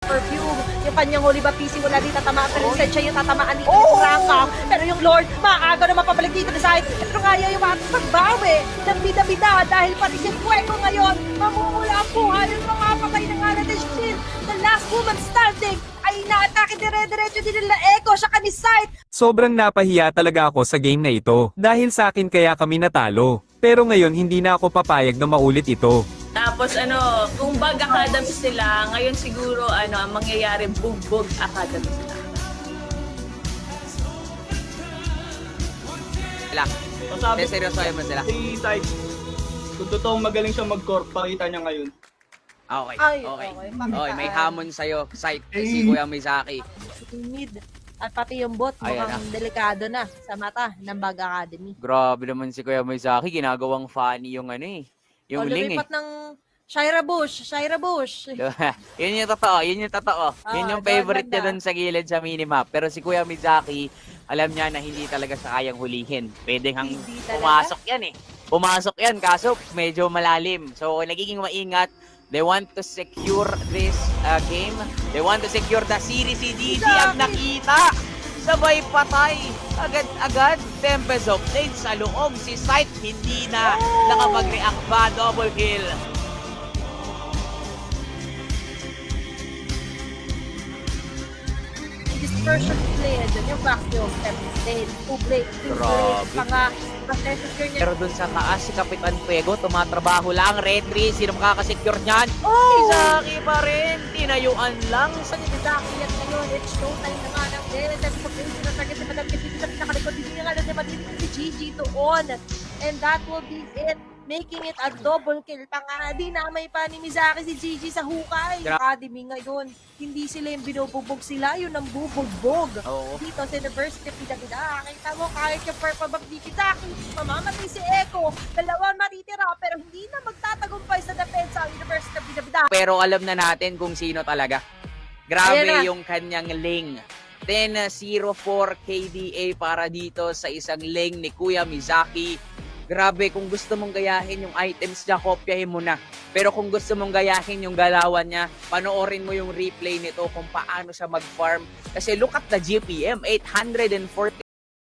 perfume. Yung kanyang Holy Baptisi wala din tatamaan, pero instead siya yung tatamaan dito ng Franca. Pero yung Lord, maaga na mapabalik dito na side. Pero kaya yung mga pagbawi ng bida-bida dahil pati si Fuego ngayon, mamumula ang buhay ng mga patay ng nga natin Shield. The last woman standing ay inaatake dire-diretso din nila Echo siya kanisite. Sobrang napahiya talaga ako sa game na ito. Dahil sa akin kaya kami natalo. Pero ngayon hindi na ako papayag na maulit ito. Tapos kung Bug Academy sila, ngayon siguro ang mangyayari Bugbog Academy sila. Sila. Masabi Hindi, seryosohin mo sila. si Sykes, kung totoong magaling siya mag-corp, pakita niya ngayon. Okay, Ay, okay. okay, Okay, may pakitaan. hamon sa'yo, Sight, si Kuya Mizaki. Mid. At pati yung bot, Ayan mukhang delikado na sa mata ng Bag Academy. Grabe naman si Kuya Mizaki, ginagawang funny yung yung ling lumipat ng Shira Bush. Yun yung totoo, yun yung totoo. Yun yung favorite niya ganda. dun sa gilid sa minimap. Pero si Kuya Mizaki, alam niya na hindi talaga sa kayang hulihin. Pwede hang Hindi talaga? pumasok yan eh. Pumasok yan, kaso medyo malalim. So, nagiging maingat. They want to secure this game. They want to secure the series. Si Gigi ang nakita. Sabay patay. Agad-agad. Tempest of Blade sa loob. Si Sight hindi na nakapag-react pa. Double kill. Dispersion blade, yung vacuum, blade, two blade, Grabe. mga secure niya. Pero dun sa taas, si Kapitan Fuego, tumatrabaho lang. Retry, sino makakasecure niyan? Oh! Izaki pa rin. Tinayuan lang. Sa nilidaki yan ngayon, it's showtime na nga ng Dennis. At sa place na target ni Madam Kitty sa pinakalikod, hindi nga na madito si Gigi doon. And that will be it. Making it a double kill. Di namay pa ni Mizaki si Gigi sa hukay. Academy ngayon, hindi sila yung binububog sila, yun ang bubugbog. Oo. Dito sa University of Bida-Bida, kita mo kahit yung purpabag ni Kitaki, mamamatay si Echo, dalawang matitira pero hindi na magtatagumpay sa depensa ang University of Bida-Bida. Pero alam na natin kung sino talaga. Ayan Grabe na. yung kanyang ling. 10-0-4 KDA para dito sa isang ling ni Kuya Mizaki. Grabe, kung gusto mong gayahin yung items niya, kopyahin mo na. Pero kung gusto mong gayahin yung galawan niya, panoorin mo yung replay nito kung paano siya mag-farm. Kasi look at the GPM, 840.